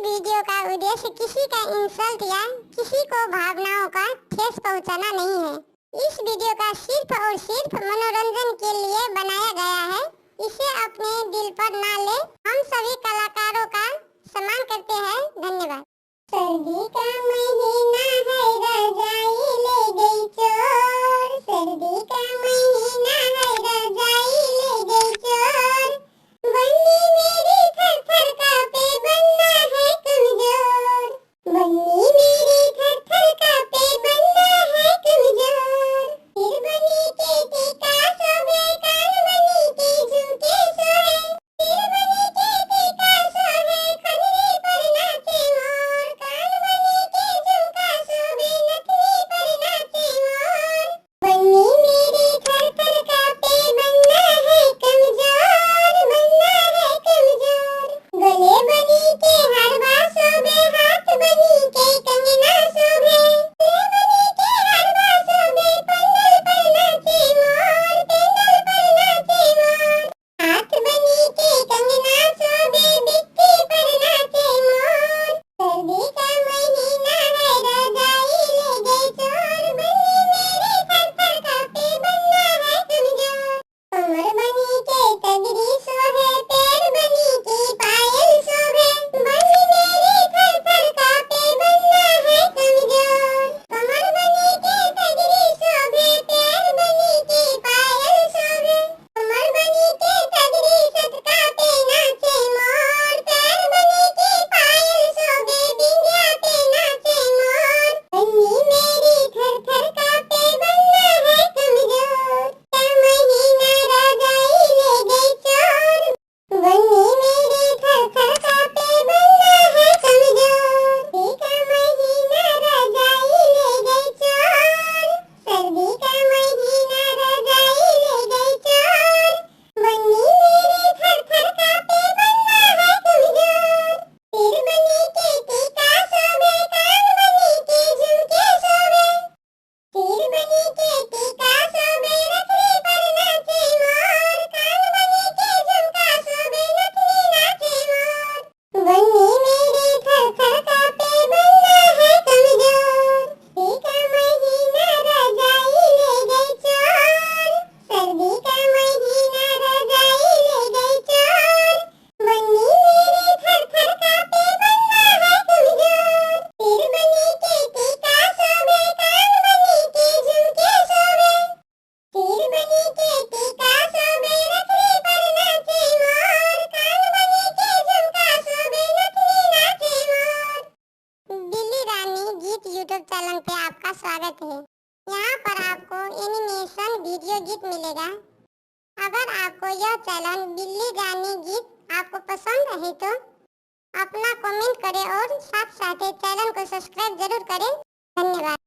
Video का उद्देश्य किसी का इंसल्ट या किसी को भावनाओं का ठेस पहुंचाना नहीं है। इस वीडियो का सिर्फ और सिर्फ मनोरंजन के लिए बनाया गया है। इसे अपने दिल पर ना ले। हम सभी कलाकारों का सम्मान करते हैं। धन्यवाद। सर्दी का महीना है, रजाई ले गई चोर। सर्दी का महीना है, रजाई ले गई चोर। बन्नी मेरी थर थर कापे, बनना है कमजोर। बन्नी मेरी थर थर कापे, बनना है कमजोर। सिर बनी के टीका शोभे, कान बनी के झुमके सोहे। सिर बनी के टीका शोभे, खजरी पर नाचे मोर। कान बनी के झुमका शोभे, नथनी पर नाचे मोर। बन्नी मेरी थर थर कापे, बनना है कमजोर। बनना है कमजोर। गले बनी के हरवा शोभे, हाथ बनी के कंगना शोभे। गले बनी के हरवा शोभे, पंडल पर नाचे मोर। पंडल पर नाचे मोर। हाथ बनी के कंगना शोभे, बिट्टी पर नाचे मोर। सर्दी का महीना है, रजाई ले गई चोर। बन्नी मेरी थर थर कापे, बनना है कमजोर। कमर बनी के तगड़ी शोभे, पैर बनी के पायल शोभे। बन्नी मेरी थर थर कापे, बनना है कमजोर। कमर बनी के तगड़ी शोभे, पैर बनी के पायल शोभे। कमर बनी के तगड़ी सटका पे नाचे मोर। पैर बनी के पायल शोभे, बिंदिया पे नाचे मोर। बन्नी मेरी थर थर कापे, बनना है कमजोर। का महीना रजाई ले गई चोर। बन्नी मेरी थर थर कापे, बनना है कमजोर। सर्दी का महीना रजाई ले गई चोर। सर्दी का महीना रजाई ले गई चोर। बन्नी मेरी थर थर कापे, बनना है कमजोर। सिर बनी के टीका शोभे, कान बनी के झुमके शोभे। सिर बनी के टीका शोभे, नथनी पर नाचे मोर। कान बनी के झुमका शोभे, नथनी नाचे मोर। बन्नी मेरी थर थर कापे, बनना है कमजोर। सर्दी का महीना रजाई ले गई चोर। सर्दी का महीना रजाई ले गई चोर। बन्नी मेरी थर थर कापे, बनना है कमजोर। सिर बनी के टीका शोभे, कान बनी के झुमके शोभे। सिर बनी के टीका शोभे, नथनी पर नाचे मोर। कान बनी के झुमका शोभे, नथनी नाचे मोर। बिल्ली रानी गीत यूट्यूब चैनल पे आपका स्वागत है। यहाँ पर आपको एनिमेशन वीडियो गीत मिलेगा। अगर आपको यह चैनल बिल्ली रानी गीत आपको पसंद है तो अपना कमेंट करें और साथ साथ चैनल को सब्सक्राइब जरूर करें। धन्यवाद।